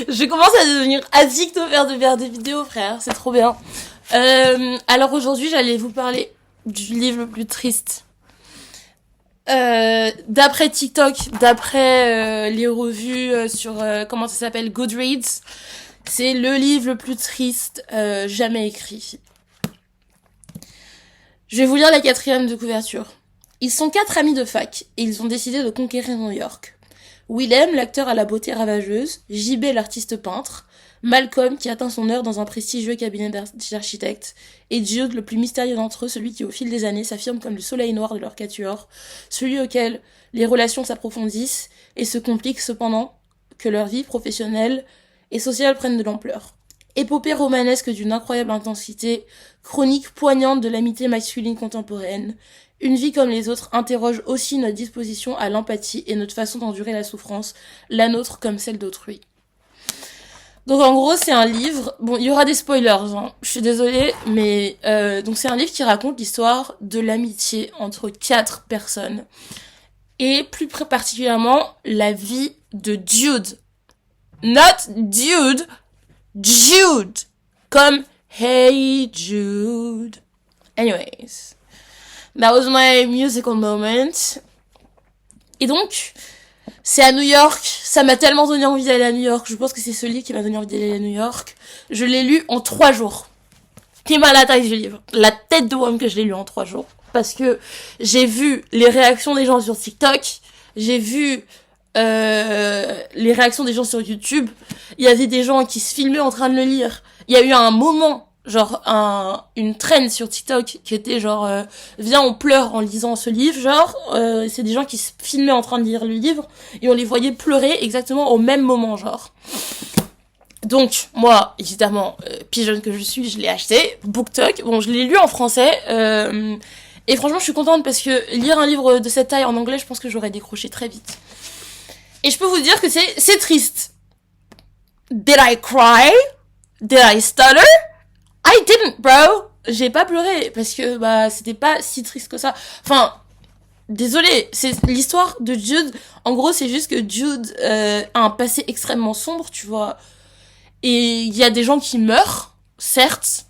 Je commence à devenir addict au faire des vidéos, frère. C'est trop bien. Alors aujourd'hui, j'allais vous parler du livre le plus triste. D'après TikTok, d'après les revues sur comment ça s'appelle, Goodreads, c'est le livre le plus triste jamais écrit. Je vais vous lire la 4e de couverture. Ils sont 4 amis de fac et ils ont décidé de conquérir New York. Willem, l'acteur à la beauté ravageuse, JB, l'artiste peintre, Malcolm, qui atteint son heure dans un prestigieux cabinet d'architectes, et Jude, le plus mystérieux d'entre eux, celui qui au fil des années s'affirme comme le soleil noir de leur quatuor, celui auquel les relations s'approfondissent et se compliquent cependant que leur vie professionnelle et sociale prennent de l'ampleur. Épopée romanesque d'une incroyable intensité, chronique poignante de l'amitié masculine contemporaine, une vie comme les autres interroge aussi notre disposition à l'empathie et notre façon d'endurer la souffrance, la nôtre comme celle d'autrui. Donc en gros, c'est un livre, bon, il y aura des spoilers, hein, je suis désolée, mais donc c'est un livre qui raconte l'histoire de l'amitié entre 4 personnes. Et plus particulièrement, la vie de Jude. Not Dude, Jude. Comme Hey Jude. Anyways. That was my musical moment. Et donc, c'est à New York. Ça m'a tellement donné envie d'aller à New York. Je pense que c'est ce livre qui m'a donné envie d'aller à New York. Je l'ai lu en 3 jours. T'es mal à la taille du livre. La tête de homme que je l'ai lu en 3 jours. Parce que j'ai vu les réactions des gens sur TikTok. J'ai vu les réactions des gens sur YouTube. Il y avait des gens qui se filmaient en train de le lire. Il y a eu un moment, genre une trend sur TikTok qui était genre viens on pleure en lisant ce livre, genre c'est des gens qui se filmaient en train de lire le livre et on les voyait pleurer exactement au même moment, genre. Donc moi évidemment pigeonne que je suis, je l'ai acheté BookTok. Bon, je l'ai lu en français et franchement je suis contente parce que lire un livre de cette taille en anglais, je pense que j'aurais décroché très vite. Et je peux vous dire que c'est triste. Did I cry? Did I stutter? I didn't, bro. J'ai pas pleuré parce que bah c'était pas si triste que ça. Enfin, désolé, c'est l'histoire de Jude. En gros, c'est juste que Jude a un passé extrêmement sombre, tu vois. Et il y a des gens qui meurent, certes,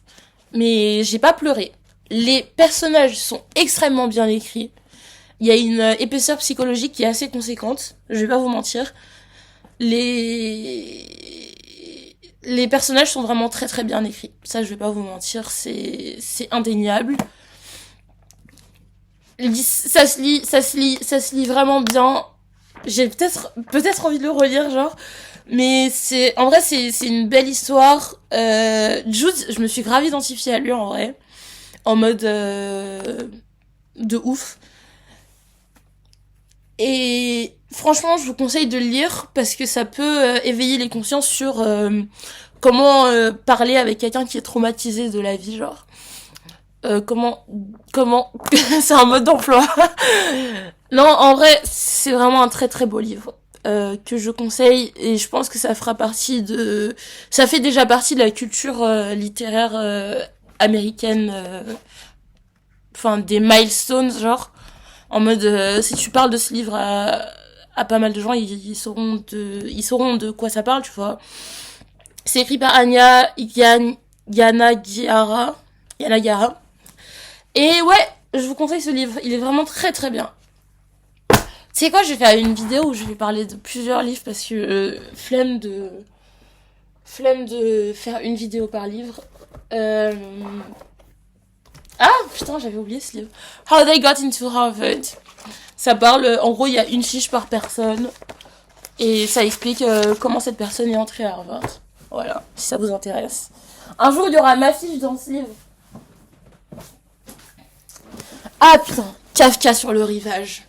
mais j'ai pas pleuré. Les personnages sont extrêmement bien écrits. Il y a une épaisseur psychologique qui est assez conséquente, je vais pas vous mentir. Les personnages sont vraiment très très bien écrits. Ça, je vais pas vous mentir, c'est indéniable. Ça se lit vraiment bien. J'ai peut-être envie de le relire, genre. Mais en vrai, c'est une belle histoire. Jude, je me suis grave identifiée à lui, en vrai. En mode, de ouf. Et franchement, je vous conseille de le lire parce que ça peut éveiller les consciences sur comment parler avec quelqu'un qui est traumatisé de la vie, genre. Comment c'est un mode d'emploi. Non, en vrai, c'est vraiment un très très beau livre que je conseille et je pense que ça fait déjà partie de la culture littéraire américaine, enfin des milestones, genre. En mode, si tu parles de ce livre à pas mal de gens, ils sauront de quoi ça parle, tu vois. C'est écrit par Yanagihara. Et ouais, je vous conseille ce livre. Il est vraiment très très bien. Tu sais quoi, je vais faire une vidéo où je vais parler de plusieurs livres parce que flemme de faire une vidéo par livre. Ah putain, j'avais oublié ce livre. How They Got Into Harvard. Ça parle, en gros, il y a une fiche par personne et ça explique comment cette personne est entrée à Harvard. Voilà, si ça vous intéresse. Un jour, il y aura ma fiche dans ce livre. Ah putain, Kafka sur le rivage.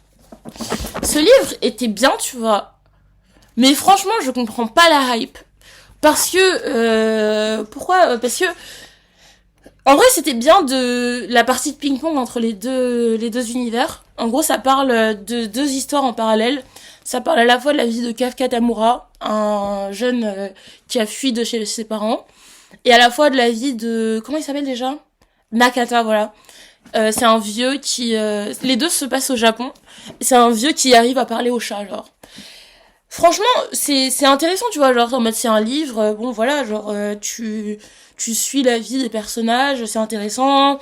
Ce livre était bien, tu vois. Mais franchement, je comprends pas la hype. Parce que... pourquoi? Parce que... En vrai, c'était bien de la partie de ping-pong entre les deux univers. En gros, ça parle de 2 histoires en parallèle. Ça parle à la fois de la vie de Kafka Tamura, un jeune qui a fui de chez ses parents, et à la fois de la vie de... Comment il s'appelle déjà? Nakata, voilà. C'est un vieux qui... les deux se passent au Japon. C'est un vieux qui arrive à parler au chat, genre. Franchement, c'est intéressant, tu vois, genre en mode c'est un livre, bon voilà, genre tu suis la vie des personnages, c'est intéressant,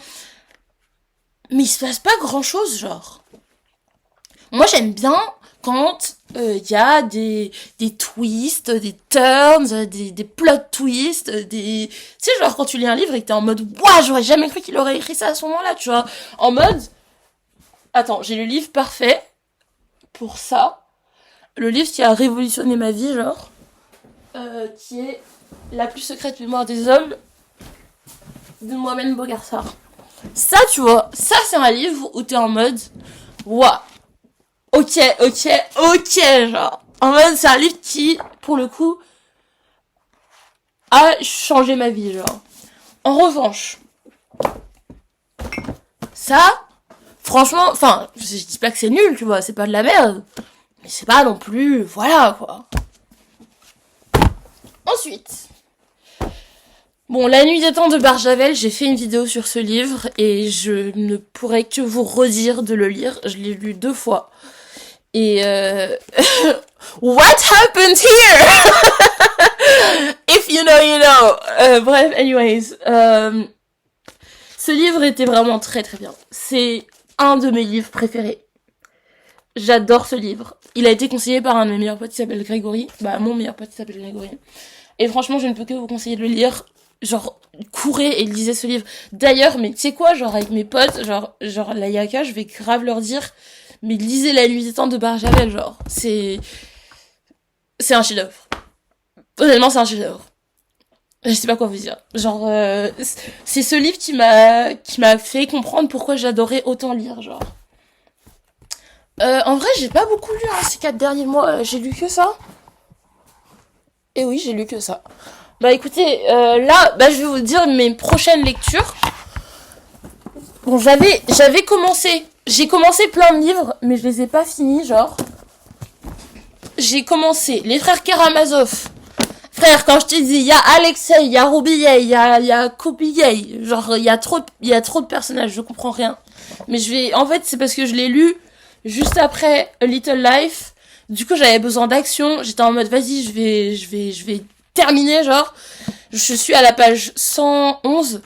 mais il se passe pas grand-chose, genre. Moi, j'aime bien quand il y a des twists, des turns, des plot twists, des... Tu sais, genre quand tu lis un livre et que t'es en mode «Ouah, j'aurais jamais cru qu'il aurait écrit ça à ce moment-là», tu vois. En mode... Attends, j'ai le livre parfait pour ça. Le livre qui a révolutionné ma vie, genre. Qui est La plus secrète mémoire des hommes de Mohamed Bogarsar. Ça, tu vois, ça c'est un livre où t'es en mode «Ouah, ok, ok, ok», genre. En mode, c'est un livre qui, pour le coup, a changé ma vie, genre. En revanche, ça, franchement, enfin, je dis pas que c'est nul, tu vois, c'est pas de la merde. Mais c'est pas non plus, voilà, quoi. Ensuite, bon, La nuit des temps de Barjavel, j'ai fait une vidéo sur ce livre et je ne pourrais que vous redire de le lire. Je l'ai lu 2 fois. Et what happened here? If you know, you know. Bref, anyways. Ce livre était vraiment très très bien. C'est un de mes livres préférés. J'adore ce livre. Il a été conseillé par un de mes meilleurs potes qui s'appelle Grégory. Bah, mon meilleur pote qui s'appelle Grégory. Et franchement, je ne peux que vous conseiller de le lire. Genre, courez et lisez ce livre. D'ailleurs, mais tu sais quoi, genre avec mes potes, genre la Yaka, je vais grave leur dire, mais lisez La nuit des temps de Barjavel, genre. C'est un chef-d'œuvre. Honnêtement, c'est un chef-d'œuvre. Je sais pas quoi vous dire. Genre, c'est ce livre qui m'a fait comprendre pourquoi j'adorais autant lire, genre. En vrai, j'ai pas beaucoup lu ces 4 derniers mois. J'ai lu que ça. Et oui, j'ai lu que ça. Bah écoutez, là, bah je vais vous dire mes prochaines lectures. Bon, j'ai commencé plein de livres, mais je les ai pas finis, genre. J'ai commencé Les Frères Karamazov. Frère, quand je te dis, il y a Alexei, il y a Robilley, il y a Kopilley, genre, il y a trop de personnages, je comprends rien. Mais en fait, c'est parce que je l'ai lu juste après A Little Life. Du coup, j'avais besoin d'action. J'étais en mode, vas-y, je vais terminer, genre. Je suis à la page 111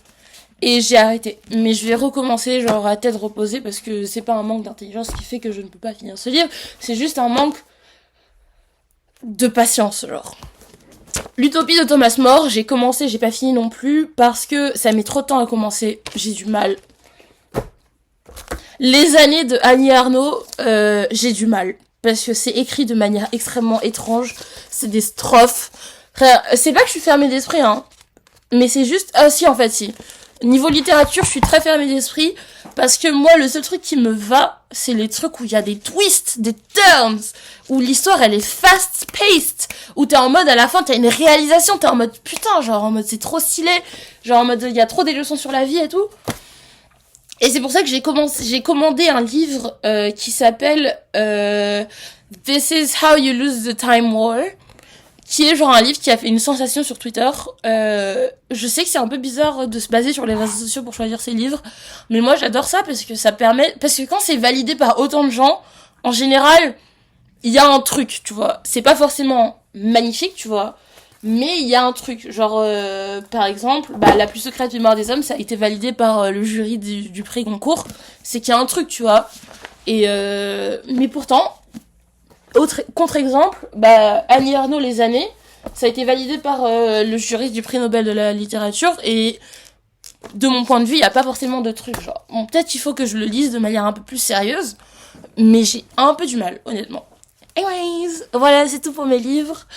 et j'ai arrêté. Mais je vais recommencer, genre, à tête reposée parce que c'est pas un manque d'intelligence qui fait que je ne peux pas finir ce livre. C'est juste un manque de patience, genre. L'Utopie de Thomas More, j'ai commencé, j'ai pas fini non plus parce que ça met trop de temps à commencer. J'ai du mal. Les années de Annie Ernaux, j'ai du mal. Parce que c'est écrit de manière extrêmement étrange. C'est des strophes. Frère, c'est pas que je suis fermée d'esprit, hein. Mais c'est juste... Ah si, en fait, si. Niveau littérature, je suis très fermée d'esprit. Parce que moi, le seul truc qui me va, c'est les trucs où il y a des twists, des turns. Où l'histoire, elle est fast-paced. Où t'es en mode, à la fin, t'as une réalisation. T'es en mode, putain, genre en mode, c'est trop stylé. Genre en mode, il y a trop des leçons sur la vie et tout. Et c'est pour ça que j'ai commandé un livre qui s'appelle This is How You Lose the Time War, qui est genre un livre qui a fait une sensation sur Twitter. Je sais que c'est un peu bizarre de se baser sur les réseaux sociaux pour choisir ses livres, mais moi j'adore ça parce que ça permet, parce que quand c'est validé par autant de gens, en général, il y a un truc, tu vois. C'est pas forcément magnifique, tu vois. Mais il y a un truc, genre, par exemple, bah, La plus secrète mémoire des hommes, ça a été validé par le jury du prix Goncourt. C'est qu'il y a un truc, tu vois. Et mais pourtant, autre contre-exemple, bah, Annie Ernaux, Les années, ça a été validé par le jury du prix Nobel de la littérature. Et de mon point de vue, il n'y a pas forcément de truc, genre. Bon, peut-être qu'il faut que je le lise de manière un peu plus sérieuse, mais j'ai un peu du mal, honnêtement. Anyways, voilà, c'est tout pour mes livres.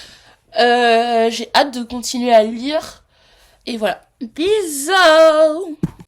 J'ai hâte de continuer à lire. Et voilà. Bisous!